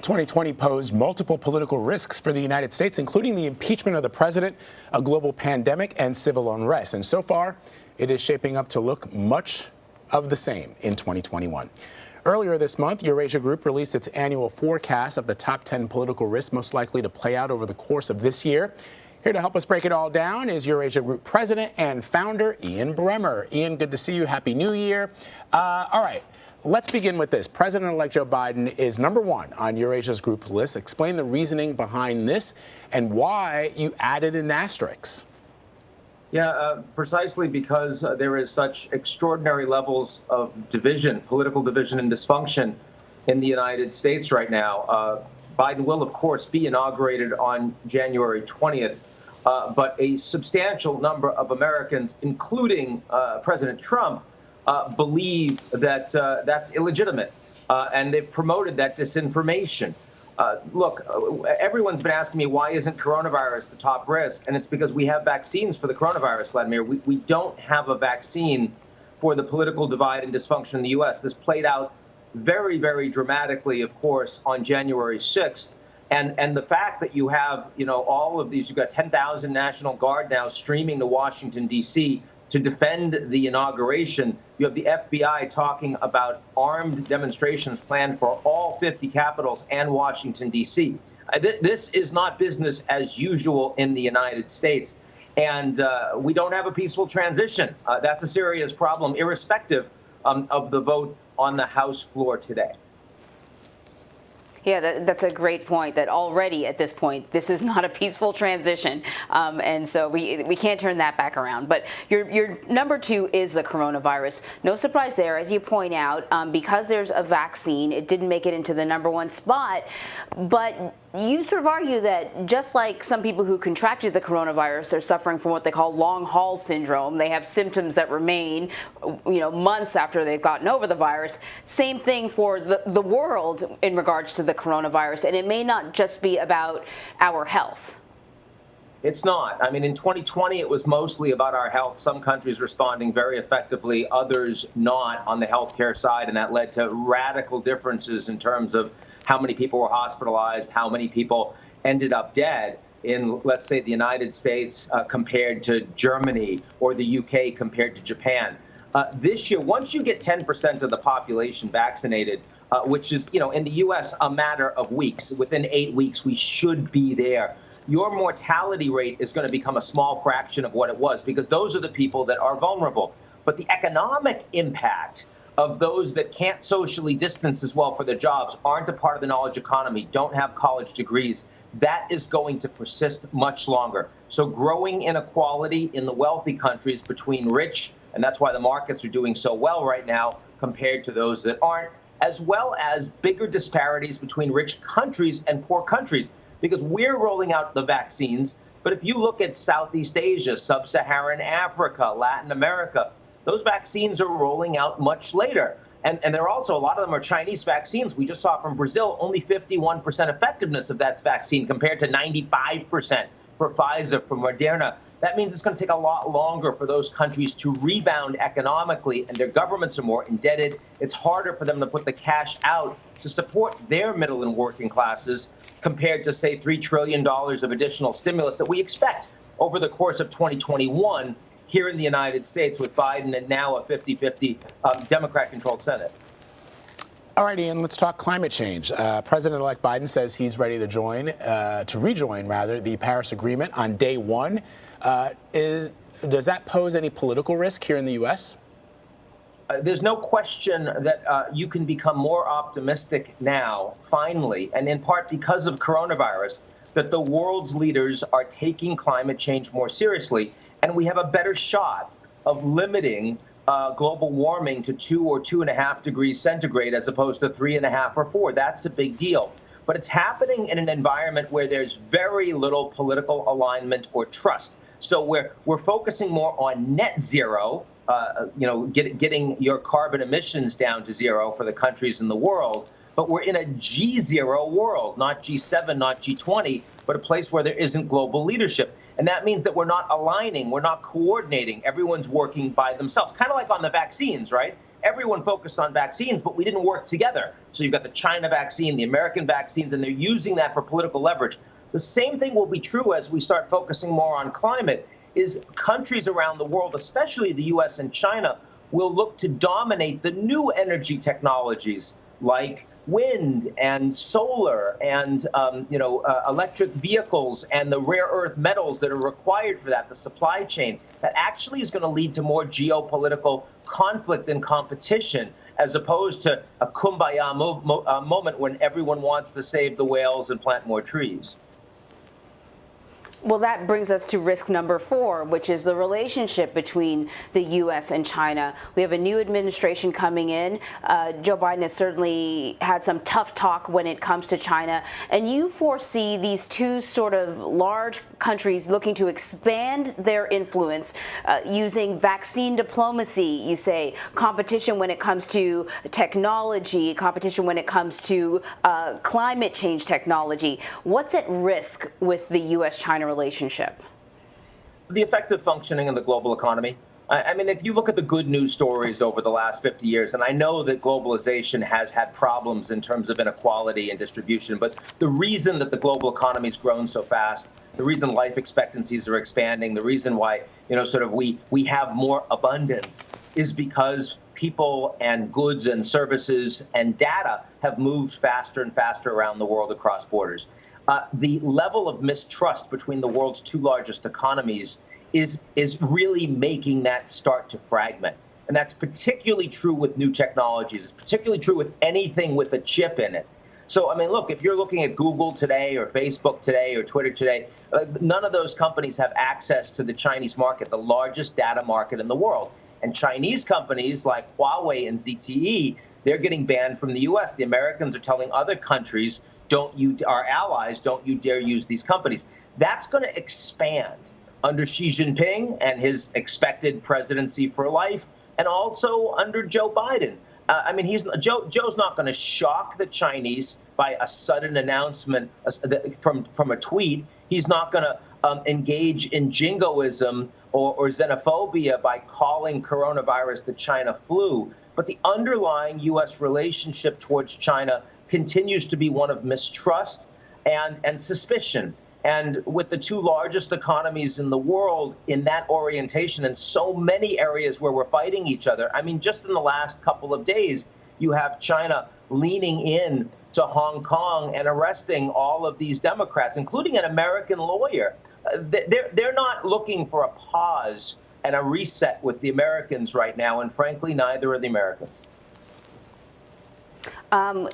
2020 posed multiple political risks for the United States, including the impeachment of the president, a global pandemic, and civil unrest. And so far, it is shaping up to look much of the same in 2021. Earlier this month, Eurasia Group released its annual forecast of the top 10 political risks most likely to play out over the course of this year. Here to help us break it all down is Eurasia Group president and founder, Ian Bremmer. Ian, good to see you. Happy New Year. All right. Let's begin with this. President-elect Joe Biden is #1 on Eurasia's Group's list. Explain the reasoning behind this and why you added an asterisk. Yeah, precisely because there is such extraordinary levels of division, political division and dysfunction in the United States right now. Biden will, of course, be inaugurated on January 20th, but a substantial number of Americans, including President Trump, believe that that's illegitimate, and they've promoted that disinformation. Look, everyone's been asking me, why isn't coronavirus the top risk? And it's because we have vaccines for the coronavirus, Vladimir. We don't have a vaccine for the political divide and dysfunction in the U.S. This played out very, very dramatically, of course, on January 6th. And the fact that you have, all of these, you've got 10,000 National Guard now streaming to Washington, D.C., to defend the inauguration. You have the FBI talking about armed demonstrations planned for all 50 capitals and Washington, D.C. This is not business as usual in the United States. And we don't have a peaceful transition. That's a serious problem, irrespective of the vote on the House floor today. Yeah, that's a great point, that already at this point, this is not a peaceful transition. And so we can't turn that back around. But your #2 is the coronavirus. No surprise there, as you point out, because there's a vaccine, it didn't make it into the #1 spot. But you sort of argue that just like some people who contracted the coronavirus, they're suffering from what they call long haul syndrome. They have symptoms that remain, months after they've gotten over the virus. Same thing for the world in regards to the coronavirus. And it may not just be about our health. It's not. I mean, in 2020, it was mostly about our health. Some countries responding very effectively, others not on the healthcare side. And that led to radical differences in terms of how many people were hospitalized, how many people ended up dead in, let's say, the United States compared to Germany, or the UK compared to Japan. This year, once you get 10% of the population vaccinated, which is, in the U.S., a matter of weeks, within 8 weeks, we should be there. Your mortality rate is going to become a small fraction of what it was, because those are the people that are vulnerable. But the economic impact of those that can't socially distance as well for their jobs, aren't a part of the knowledge economy, don't have college degrees, that is going to persist much longer. So growing inequality in the wealthy countries between rich, and that's why the markets are doing so well right now compared to those that aren't, as well as bigger disparities between rich countries and poor countries, because we're rolling out the vaccines. But if you look at Southeast Asia, Sub-Saharan Africa, Latin America, those vaccines are rolling out much later. And they're also, a lot of them are Chinese vaccines. We just saw from Brazil, only 51% effectiveness of that vaccine compared to 95% for Pfizer, for Moderna. That means it's going to take a lot longer for those countries to rebound economically, and their governments are more indebted. It's harder for them to put the cash out to support their middle and working classes compared to, say, $3 trillion of additional stimulus that we expect over the course of 2021 here in the United States with Biden and now a 50-50 Democrat-controlled Senate. All right, Ian, let's talk climate change. President-elect Biden says he's ready to rejoin the Paris Agreement on day one. Does that pose any political risk here in the U.S.? There's no question that you can become more optimistic now, finally, and in part because of coronavirus, that the world's leaders are taking climate change more seriously. And we have a better shot of limiting global warming to 2 or 2.5 degrees centigrade as opposed to 3.5 or 4. That's a big deal. But it's happening in an environment where there's very little political alignment or trust. So we're focusing more on net zero, getting your carbon emissions down to zero for the countries in the world. But we're in a G0 world, not G7, not G20, but a place where there isn't global leadership. And that means that we're not aligning, we're not coordinating. Everyone's working by themselves, kind of like on the vaccines, right? everyone focused on vaccines, but we didn't work together. So you've got the China vaccine, the American vaccines, and they're using that for political leverage. The same thing will be true as we start focusing more on climate, is countries around the world, especially the U.S. and China, will look to dominate the new energy technologies like wind and solar and electric vehicles and the rare earth metals that are required for that, the supply chain. That actually is going to lead to more geopolitical conflict and competition, as opposed to a kumbaya moment when everyone wants to save the whales and plant more trees. Well, that brings us to risk number 4, which is the relationship between the U.S. and China. We have a new administration coming in. Joe Biden has certainly had some tough talk when it comes to China. And you foresee these two sort of large countries looking to expand their influence using vaccine diplomacy, you say, competition when it comes to technology, competition when it comes to climate change technology. What's at risk with the U.S.-China relationship? The effective functioning of the global economy. I mean, if you look at the good news stories over the last 50 years, and I know that globalization has had problems in terms of inequality and distribution, but the reason that the global economy has grown so fast, the reason life expectancies are expanding, the reason why, we have more abundance is because people and goods and services and data have moved faster and faster around the world across borders. The level of mistrust between the world's two largest economies is really making that start to fragment. And that's particularly true with new technologies. It's particularly true with anything with a chip in it. So, I mean, look, if you're looking at Google today or Facebook today or Twitter today, none of those companies have access to the Chinese market, the largest data market in the world. And Chinese companies like Huawei and ZTE, they're getting banned from the U.S. The Americans are telling other countries, our allies, don't you dare use these companies. That's going to expand under Xi Jinping and his expected presidency for life, and also under Joe Biden. I mean, Joe's not going to shock the Chinese by a sudden announcement from a tweet. He's not going to engage in jingoism or xenophobia by calling coronavirus the China flu. But the underlying U.S. relationship towards China continues to be one of mistrust and suspicion. And with the two largest economies in the world in that orientation and so many areas where we're fighting each other, I mean, just in the last couple of days, you have China leaning in to Hong Kong and arresting all of these Democrats, including an American lawyer. They're not looking for a pause and a reset with the Americans right now, and frankly, neither are the Americans.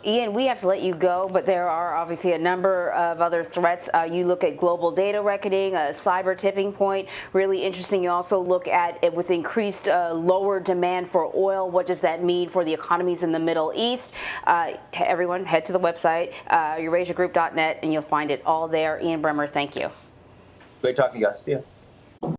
Ian, we have to let you go, but there are obviously a number of other threats. You look at global data reckoning, a cyber tipping point, really interesting. You also look at it with increased lower demand for oil. What does that mean for the economies in the Middle East? Everyone, head to the website, EurasiaGroup.net, and you'll find it all there. Ian Bremmer, thank you. Great talking, guys. See ya.